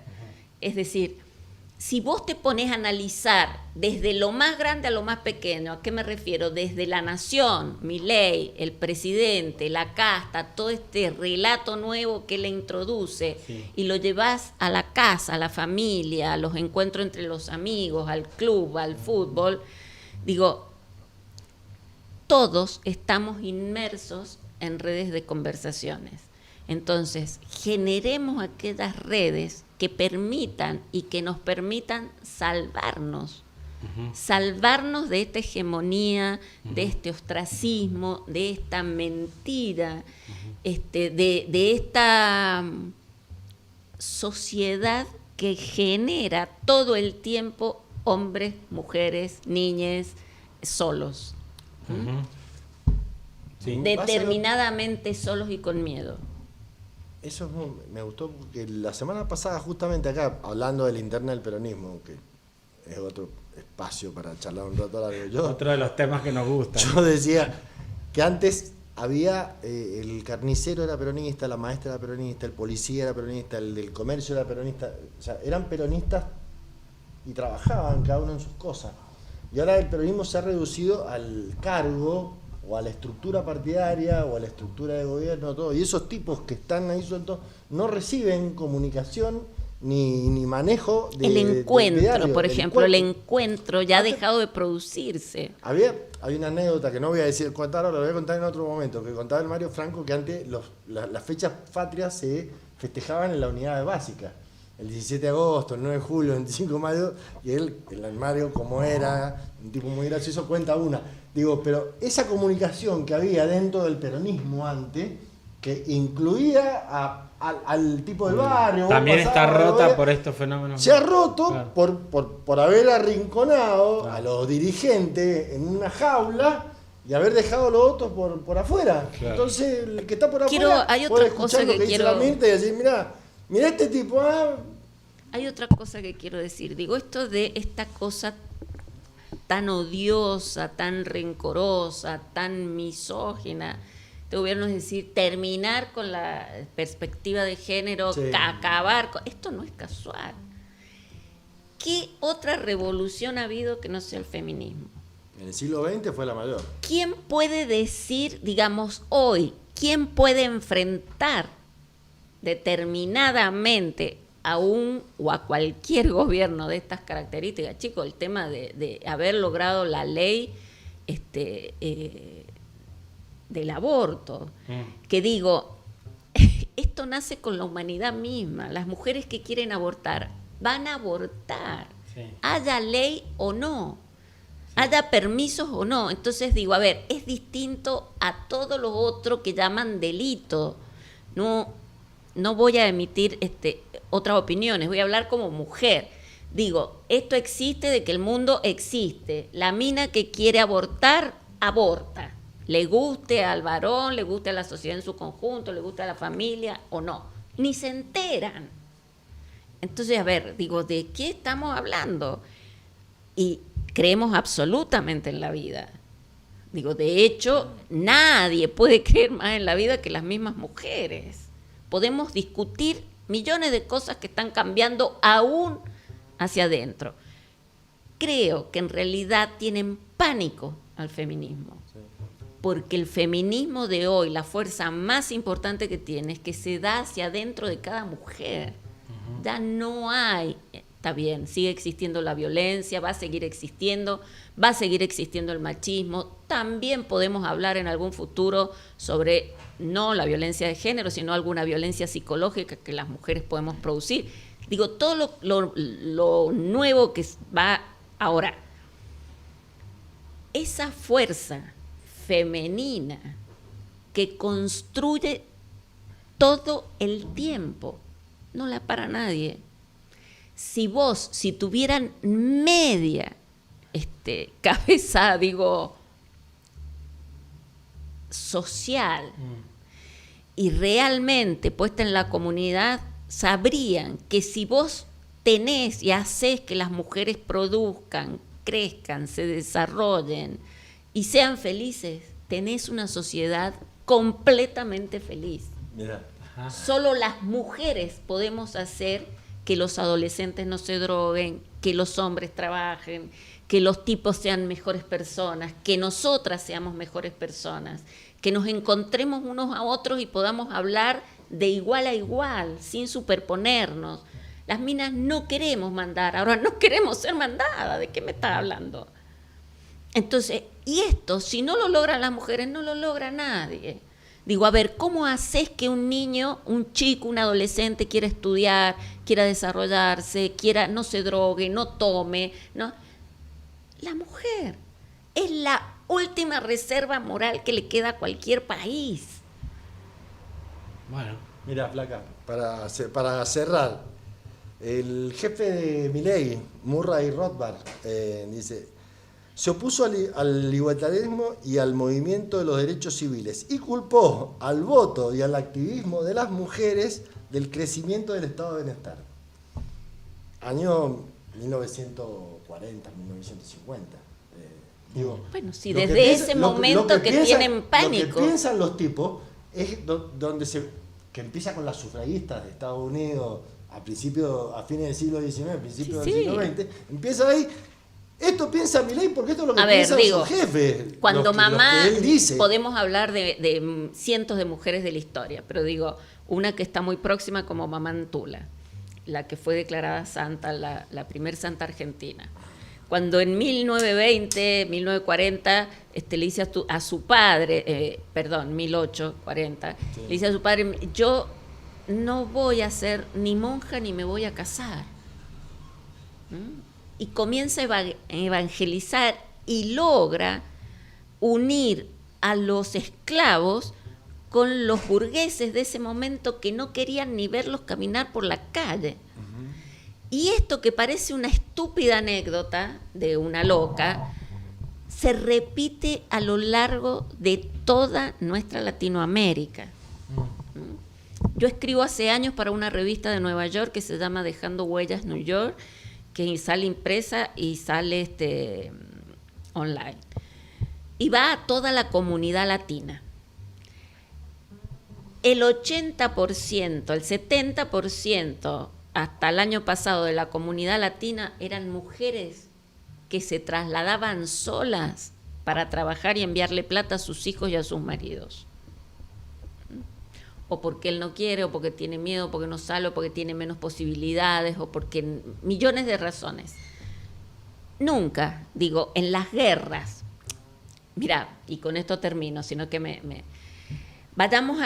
Es decir, si vos te pones a analizar desde lo más grande a lo más pequeño, ¿a qué me refiero? Desde la nación, Milei, el presidente, la casta, todo este relato nuevo que le introduce, sí, y lo llevas a la casa, a la familia, a los encuentros entre los amigos, al club, al fútbol, digo, todos estamos inmersos en redes de conversaciones. Entonces, generemos aquellas redes que permitan y que nos permitan salvarnos, salvarnos de esta hegemonía, de este ostracismo, de esta mentira, de esta sociedad que genera todo el tiempo hombres, mujeres, niñes, solos. Sí. Determinadamente solos y con miedo. Eso me gustó porque la semana pasada, justamente acá, hablando de la interna del peronismo, que es otro espacio para charlar un rato largo. Otro de los temas que nos gustan. Yo decía que antes había, el carnicero era peronista, la maestra era peronista, el policía era peronista, el del comercio era peronista, o sea, eran peronistas y trabajaban cada uno en sus cosas. Y ahora el peronismo se ha reducido al cargo, o a la estructura partidaria, o a la estructura de gobierno, todo. Y esos tipos que están ahí sueltos no reciben comunicación ni manejo de el encuentro, de diario. Por ejemplo, el encuentro ya ha dejado de producirse. Hay una anécdota que no voy a decir contar ahora, lo voy a contar en otro momento, que contaba el Mario Franco, que antes las fechas patrias se festejaban en la unidad básica. El 17 de agosto, el 9 de julio, el 25 de mayo, y él, el Mario, como era, un tipo muy gracioso, cuenta una. Digo, pero esa comunicación que había dentro del peronismo antes, que incluía al tipo del barrio... También está rota por estos fenómenos. Se ha roto, claro, por haber arrinconado, claro, a los dirigentes en una jaula y haber dejado a los otros por afuera. Claro. Entonces, el que está por afuera hay otra cosa que dice la Mirta y decir, mirá este tipo. Hay otra cosa que quiero decir. Digo, esto de esta cosa tan odiosa, tan rencorosa, tan misógina, este gobierno, es decir, terminar con la perspectiva de género, sí, acabar con... Esto no es casual. ¿Qué otra revolución ha habido que no sea el feminismo? En el siglo XX fue la mayor. ¿Quién puede decir, digamos, hoy, quién puede enfrentar determinadamente a un o a cualquier gobierno de estas características? Chicos, el tema de haber logrado la ley del aborto, que digo, esto nace con la humanidad misma. Las mujeres que quieren abortar van a abortar, sí, haya ley o no, sí, haya permisos o no. Entonces digo, a ver, es distinto a todo lo otro que llaman delito. No voy a emitir otras opiniones, voy a hablar como mujer. Digo, esto existe de que el mundo existe. La mina que quiere abortar, aborta. Le guste al varón, le guste a la sociedad en su conjunto, le guste a la familia o no. Ni se enteran. Entonces, a ver, digo, ¿de qué estamos hablando? Y creemos absolutamente en la vida. Digo, de hecho, nadie puede creer más en la vida que las mismas mujeres. Podemos discutir millones de cosas que están cambiando aún hacia adentro. Creo que en realidad tienen pánico al feminismo, sí, porque el feminismo de hoy, la fuerza más importante que tiene es que se da hacia adentro de cada mujer. Ya no hay, está bien, sigue existiendo la violencia, va a seguir existiendo el machismo. También podemos hablar en algún futuro sobre no la violencia de género, sino alguna violencia psicológica que las mujeres podemos producir. Digo, todo lo nuevo que va ahora. Esa fuerza femenina que construye todo el tiempo, no la para nadie. Si tuvieran media cabeza, digo, social, y realmente puesta en la comunidad, sabrían que si vos tenés y hacés que las mujeres produzcan, crezcan, se desarrollen y sean felices, tenés una sociedad completamente feliz. Mirá. Solo las mujeres podemos hacer que los adolescentes no se droguen, que los hombres trabajen, que los tipos sean mejores personas, que nosotras seamos mejores personas, que nos encontremos unos a otros y podamos hablar de igual a igual, sin superponernos. Las minas no queremos mandar, ahora no queremos ser mandadas, ¿de qué me estás hablando? Entonces, y esto, si no lo logran las mujeres, no lo logra nadie. Digo, a ver, ¿cómo haces que un niño, un chico, un adolescente quiera estudiar, quiera desarrollarse, no se drogue, no tome, ¿no? La mujer es la última reserva moral que le queda a cualquier país. Bueno. Mira, Flaca, para cerrar, el jefe de Milei, Murray Rothbard, dice: se opuso al igualitarismo y al movimiento de los derechos civiles y culpó al voto y al activismo de las mujeres del crecimiento del estado de bienestar. Año 1940, 1950. Digo, bueno, si desde ese momento que tienen pánico. Lo que piensan los tipos es que empieza con las sufragistas de Estados Unidos a fines del siglo XIX, principios del siglo XX, empieza ahí. Esto piensa Milei porque esto es lo que piensa su jefe. Cuando mamá, él dice. podemos hablar de cientos de mujeres de la historia, pero digo, una que está muy próxima como Mamá Antula, la que fue declarada santa, la primer santa argentina. Cuando en 1920, 1940, le dice a su padre, 1840, sí, le dice a su padre: yo no voy a ser ni monja ni me voy a casar. Y comienza a evangelizar y logra unir a los esclavos con los burgueses de ese momento que no querían ni verlos caminar por la calle. Y esto, que parece una estúpida anécdota de una loca, se repite a lo largo de toda nuestra Latinoamérica. Yo escribo hace años para una revista de Nueva York que se llama Dejando Huellas New York, que sale impresa y sale online. Y va a toda la comunidad latina. El 80%, el 70%, hasta el año pasado, de la comunidad latina eran mujeres que se trasladaban solas para trabajar y enviarle plata a sus hijos y a sus maridos. O porque él no quiere, o porque tiene miedo, o porque no sale, o porque tiene menos posibilidades, o porque millones de razones. Nunca, digo, en las guerras, mira, y con esto termino, sino que vayamos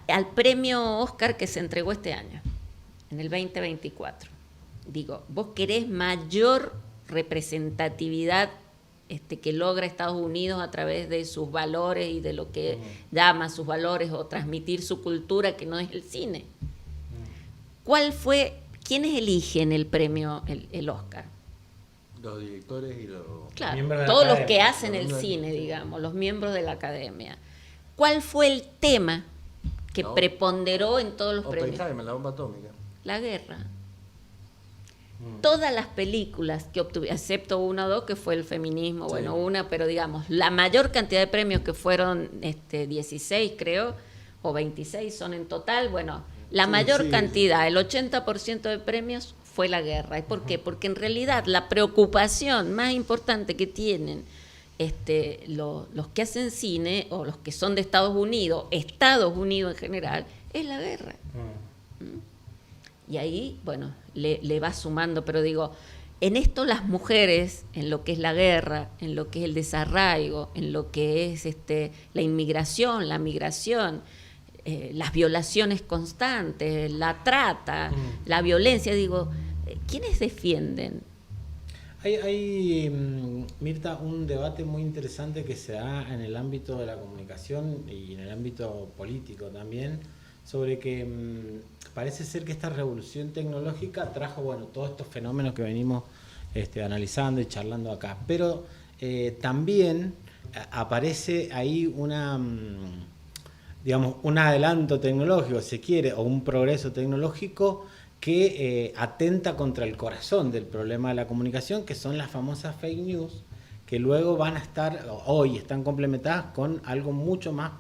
al premio Oscar que se entregó este año, en el 2024. Digo, vos querés mayor representatividad que logra Estados Unidos a través de sus valores y de lo que llama sus valores, o transmitir su cultura, que no es el cine. ¿Quiénes eligen el premio, el Oscar? Los directores y los... Claro, todos los que hacen el cine, digamos, los miembros de la academia. ¿Cuál fue el tema que preponderó en todos los premios? La bomba atómica. La guerra. Todas las películas que obtuvieron, excepto una o dos, que fue el feminismo, sí, pero digamos, la mayor cantidad de premios, que fueron 16, creo, o 26 son en total, la mayor cantidad, el 80% de premios fue la guerra. ¿Y por qué? Porque en realidad la preocupación más importante que tienen los que hacen cine, o los que son de Estados Unidos en general, es la guerra. Y ahí, le va sumando, pero digo, en esto las mujeres, en lo que es la guerra, en lo que es el desarraigo, en lo que es la inmigración, la migración, las violaciones constantes, la trata, la violencia, digo, ¿quiénes defienden? Hay, Mirta, un debate muy interesante que se da en el ámbito de la comunicación y en el ámbito político también, sobre que parece ser que esta revolución tecnológica trajo todos estos fenómenos que venimos analizando y charlando acá, pero también aparece ahí un adelanto tecnológico, si se quiere, o un progreso tecnológico que atenta contra el corazón del problema de la comunicación, que son las famosas fake news, que luego van a estar, hoy están complementadas con algo mucho más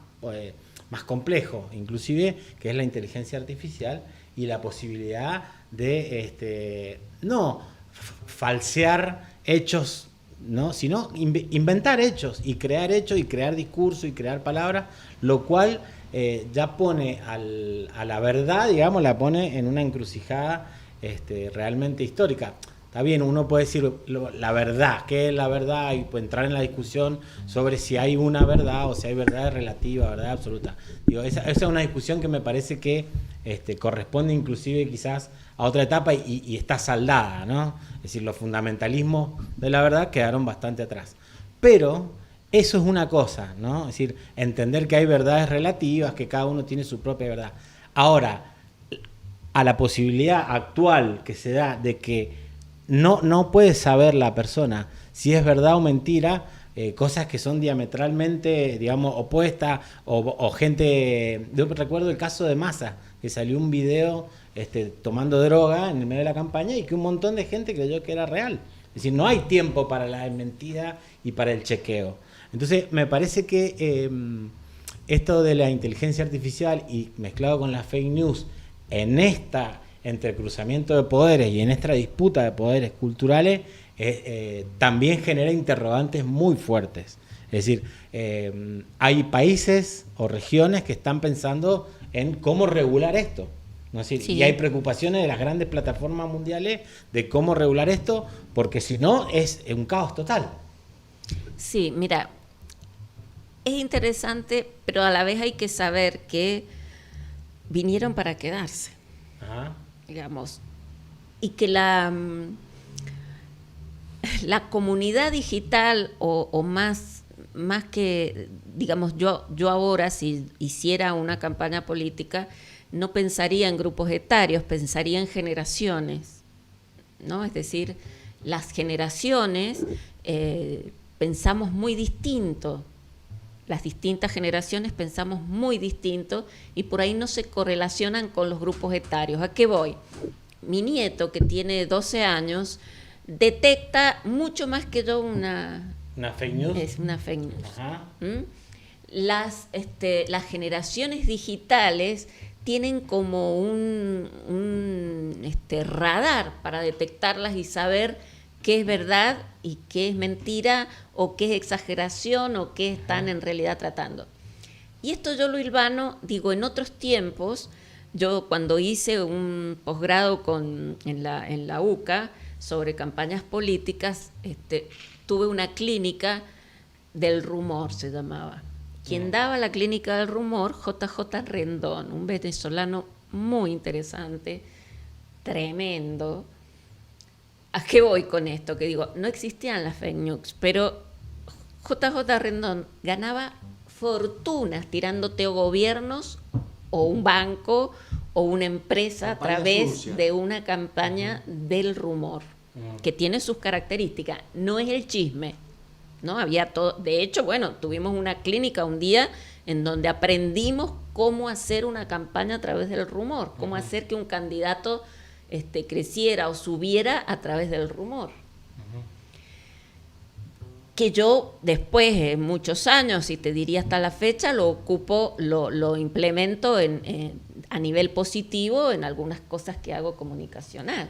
complejo, inclusive, que es la inteligencia artificial y la posibilidad de no falsear hechos, ¿no? Sino inventar hechos y crear discurso y crear palabras, lo cual ya pone a la verdad, digamos, la pone en una encrucijada realmente histórica. Está bien, uno puede decir la verdad, ¿qué es la verdad? Y puede entrar en la discusión sobre si hay una verdad o si hay verdad relativa, verdad absoluta. Digo, esa es una discusión que me parece que corresponde inclusive quizás a otra etapa y está saldada, ¿no? Es decir, los fundamentalismos de la verdad quedaron bastante atrás. Pero eso es una cosa, ¿no? Es decir, entender que hay verdades relativas, que cada uno tiene su propia verdad. Ahora, a la posibilidad actual que se da de que no puede saber la persona si es verdad o mentira, cosas que son diametralmente, digamos, opuestas, o gente... Yo recuerdo el caso de Massa, que salió un video tomando droga en el medio de la campaña y que un montón de gente creyó que era real. Es decir, no hay tiempo para la mentira y para el chequeo. Entonces, me parece que esto de la inteligencia artificial y mezclado con las fake news en esta entrecruzamiento de poderes y en esta disputa de poderes culturales también genera interrogantes muy fuertes. Es decir, hay países o regiones que están pensando en cómo regular esto, ¿no? Es decir, sí. Y hay preocupaciones de las grandes plataformas mundiales de cómo regular esto, porque si no es un caos total. Sí, mira, es interesante, pero a la vez hay que saber que vinieron para quedarse. Ajá. Digamos, y que la comunidad digital o más que, digamos, yo ahora si hiciera una campaña política no pensaría en grupos etarios, pensaría en generaciones, ¿no? Es decir, las generaciones pensamos muy distinto. Las distintas generaciones pensamos muy distinto y por ahí no se correlacionan con los grupos etarios. ¿A qué voy? Mi nieto, que tiene 12 años, detecta mucho más que yo una fake news. Es una fake news. Ajá. Las generaciones digitales tienen como un radar para detectarlas y saber qué es verdad y qué es mentira, o qué es exageración, o qué están en realidad tratando. Y esto yo lo hilvano, digo, en otros tiempos, yo cuando hice un posgrado en la UCA sobre campañas políticas, tuve una clínica del rumor, se llamaba. Quien daba la clínica del rumor, JJ Rendón, un venezolano muy interesante, tremendo. ¿A qué voy con esto? Que digo, no existían las fake news, pero JJ Rendón ganaba fortunas tirándote o gobiernos o un banco o una empresa a través de una campaña del rumor, que tiene sus características. No es el chisme, ¿no? Había todo. De hecho, bueno, tuvimos una clínica un día en donde aprendimos cómo hacer una campaña a través del rumor, cómo hacer que un candidato creciera o subiera a través del rumor. Que yo después, muchos años, y te diría hasta la fecha, lo implemento a nivel positivo en algunas cosas que hago comunicacional.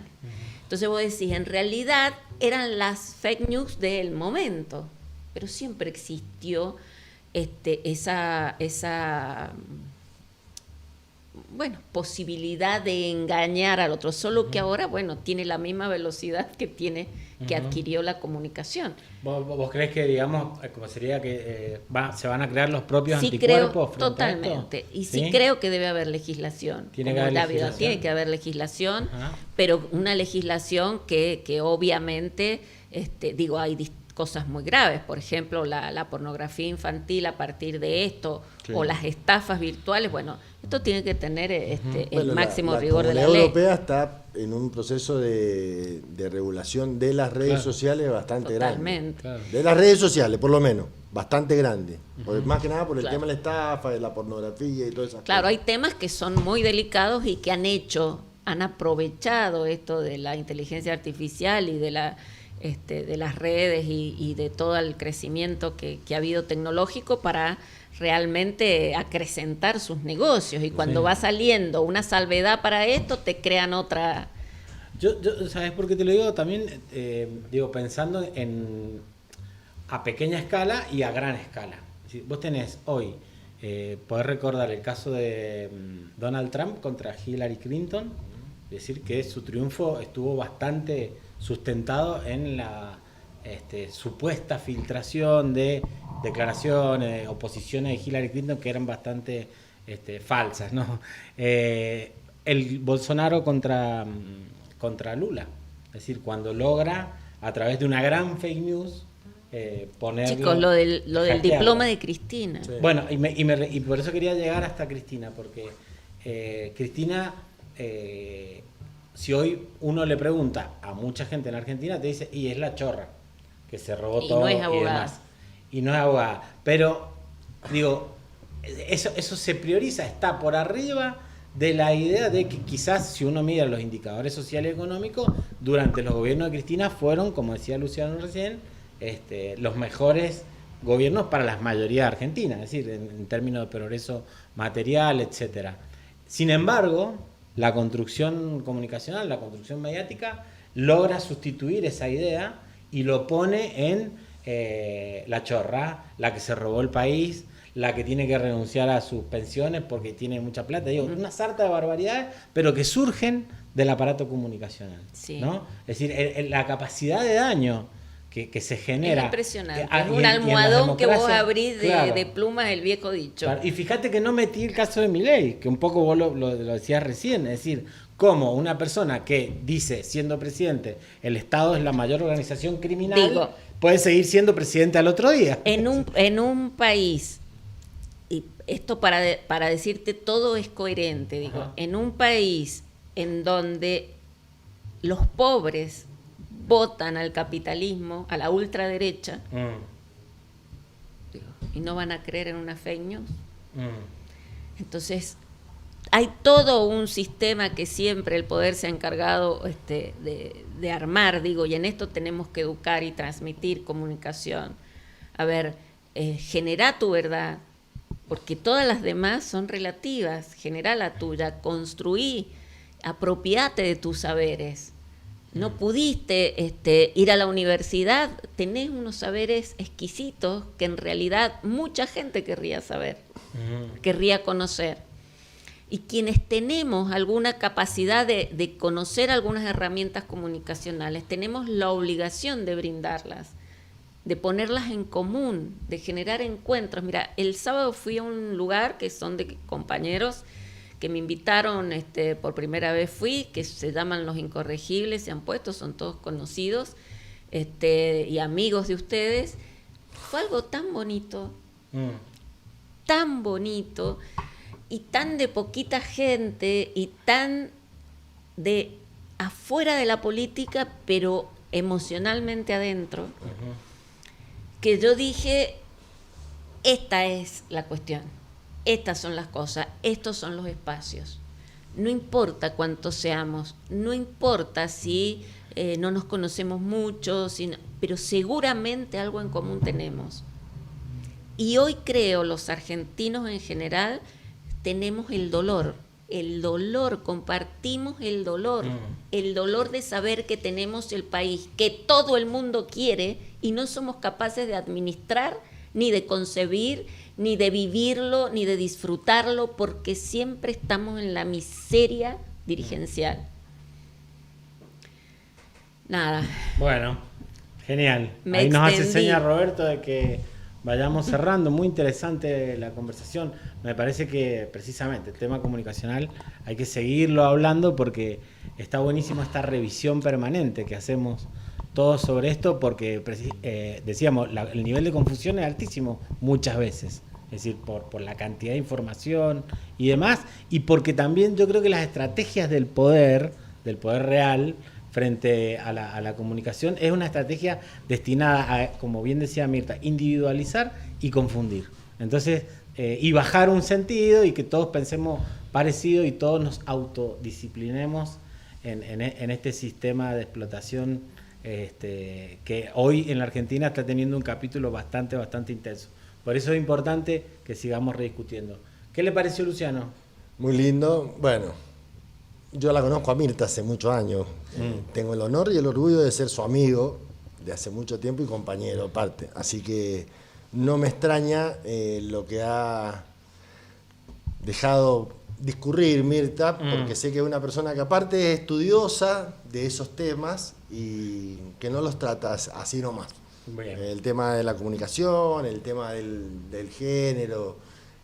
Entonces vos decís, en realidad eran las fake news del momento, pero siempre existió esa posibilidad de engañar al otro, solo que ahora, tiene la misma velocidad que adquirió la comunicación. ¿Vos crees que, digamos, como sería que se van a crear los propios sí, anticuerpos? Creo, totalmente. Y sí creo que debe haber legislación. Tiene que haber legislación, pero una legislación que obviamente, hay cosas muy graves, por ejemplo, la pornografía infantil a partir de esto, o las estafas virtuales. Esto tiene que tener el máximo rigor de la ley. La Comunidad Europea está en un proceso de regulación de las redes sociales bastante grande. Claro. De las redes sociales, por lo menos, bastante grande. Más que nada por el tema de la estafa, de la pornografía y todas esas cosas. Claro, hay temas que son muy delicados y que han aprovechado esto de la inteligencia artificial y de las redes y de todo el crecimiento que ha habido tecnológico para realmente acrecentar sus negocios, y cuando va saliendo una salvedad para esto te crean otra ¿Sabes por qué te lo digo? También, digo, pensando a pequeña escala y a gran escala. Si vos tenés hoy, podés recordar el caso de Donald Trump contra Hillary Clinton, es decir, que su triunfo estuvo bastante sustentado en la supuesta filtración de declaraciones, oposiciones de Hillary Clinton que eran bastante falsas, ¿no? El Bolsonaro contra Lula, es decir, cuando logra a través de una gran fake news ponerlo... Chicos, lo del diploma de Cristina. Sí. Bueno, y por eso quería llegar hasta Cristina, porque Cristina, si hoy uno le pregunta a mucha gente en Argentina, te dice, y es la chorra, que se robó y todo no es y abogada. demás. Y no es abogada. Pero, digo, eso se prioriza, está por arriba de la idea de que quizás si uno mira los indicadores sociales y económicos, durante los gobiernos de Cristina fueron, como decía Luciano recién, los mejores gobiernos para la mayoría de Argentina, es decir, en términos de progreso material, etcétera. Sin embargo, la construcción comunicacional, la construcción mediática, logra sustituir esa idea y lo pone en la chorra, la que se robó el país, la que tiene que renunciar a sus pensiones porque tiene mucha plata. Digo, una sarta de barbaridades, pero que surgen del aparato comunicacional. Sí. ¿No? Es decir, la capacidad de daño que se genera. Es impresionante. Es un almohadón que vos abrís de plumas, el viejo dicho. Claro. Y fíjate que no metí el caso de Milei, que un poco vos lo decías recién. Es decir, cómo una persona que dice, siendo presidente, el Estado es la mayor organización criminal, puede seguir siendo presidente al otro día. En un país, y esto para decirte todo es coherente, digo, ajá, en un país en donde los pobres votan al capitalismo, a la ultraderecha, y no van a creer en una fake news. Entonces, hay todo un sistema que siempre el poder se ha encargado de armar, digo, y en esto tenemos que educar y transmitir comunicación. A ver, genera tu verdad, porque todas las demás son relativas, genera la tuya, construí, apropiate de tus saberes. No pudiste ir a la universidad, tenés unos saberes exquisitos que en realidad mucha gente querría saber, querría conocer. Y quienes tenemos alguna capacidad de conocer algunas herramientas comunicacionales, tenemos la obligación de brindarlas, de ponerlas en común, de generar encuentros. Mira, el sábado fui a un lugar que son de compañeros que me invitaron, por primera vez fui, que se llaman Los Incorregibles, se han puesto, son todos conocidos y amigos de ustedes. Fue algo tan bonito y tan de poquita gente y tan de afuera de la política, pero emocionalmente adentro, que yo dije, esta es la cuestión. Estas son las cosas, estos son los espacios. No importa cuántos seamos, no importa si no nos conocemos mucho, pero seguramente algo en común tenemos. Y hoy creo, los argentinos en general, tenemos el dolor, compartimos el dolor de saber que tenemos el país que todo el mundo quiere y no somos capaces de administrar, ni de concebir, ni de vivirlo, ni de disfrutarlo, porque siempre estamos en la miseria dirigencial. Nada. Bueno, genial. Ahí nos hace seña Roberto de que vayamos cerrando. Muy interesante la conversación. Me parece que precisamente el tema comunicacional hay que seguirlo hablando porque está buenísimo esta revisión permanente que hacemos todos sobre esto, porque decíamos, el nivel de confusión es altísimo muchas veces. Es decir, por la cantidad de información y demás, y porque también yo creo que las estrategias del poder real, frente a la comunicación, es una estrategia destinada a, como bien decía Mirta, individualizar y confundir. Entonces, y bajar un sentido y que todos pensemos parecido y todos nos autodisciplinemos en este sistema de explotación que hoy en la Argentina está teniendo un capítulo bastante intenso. Por eso es importante que sigamos rediscutiendo. ¿Qué le pareció, Luciano? Muy lindo. Bueno, yo la conozco a Mirta hace muchos años. Tengo el honor y el orgullo de ser su amigo de hace mucho tiempo y compañero aparte. Así que no me extraña lo que ha dejado discurrir Mirta, porque sé que es una persona que aparte es estudiosa de esos temas y que no los trata así nomás. Bien. El tema de la comunicación, el tema del género,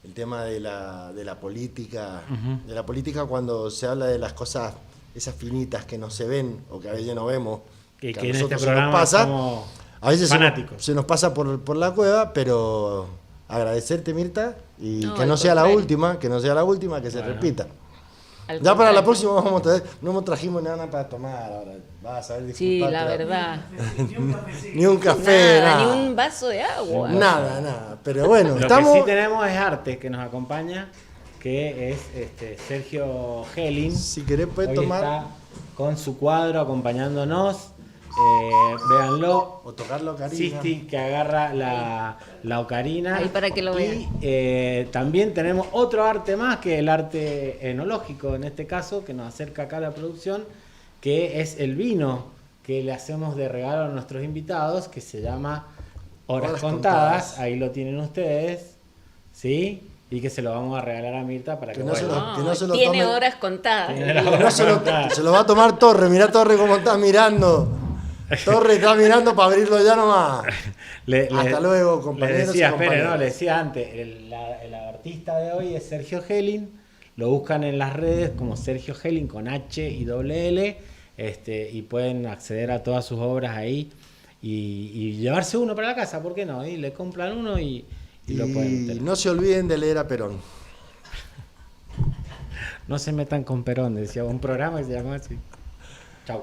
el tema de la política, de la política cuando se habla de las cosas, esas finitas que no se ven o que a veces no vemos, Que a en este nosotros programa somos a veces fanáticos. se nos pasa por la cueva, pero agradecerte, Mirta, y No, que no al sea la contrario. última, que se Bueno. repita. Al Ya para la contrario. próxima vamos a traer, no trajimos nada para tomar ahora, vas a ver, Sí, disculpate, la verdad. ni un café, Nada, nada. ni un vaso de agua. Nada, pero bueno, Lo estamos... que sí tenemos es Arte, que nos acompaña, que es Sergio Helling. Si querés puedes Hoy tomar está con su cuadro acompañándonos. Véanlo. o tocarlo, Karina. Sisti que agarra la ocarina. Ahí para que lo y también tenemos otro arte más, que el arte enológico en este caso, que nos acerca acá a la producción, que es el vino que le hacemos de regalo a nuestros invitados, que se llama Horas Contadas. Ahí lo tienen ustedes, ¿sí? Y que se lo vamos a regalar a Mirta para que, Que no se vuelva. lo- que no se lo tiene tome- horas contadas. Tiene las No horas se lo, contadas. se lo va a tomar Torre, mirá Torre cómo está mirando. Torre está mirando para abrirlo ya nomás. Hasta luego, compañeros Le decía, y compañeras. le decía antes, el artista de hoy es Sergio Helling. Lo buscan en las redes como Sergio Helling con H y doble L, y pueden acceder a todas sus obras ahí y llevarse uno para la casa, ¿por qué no? Y le compran uno y lo pueden Y tener. no se olviden de leer a Perón. No se metan con Perón, decía un programa que se llamaba así. Chau.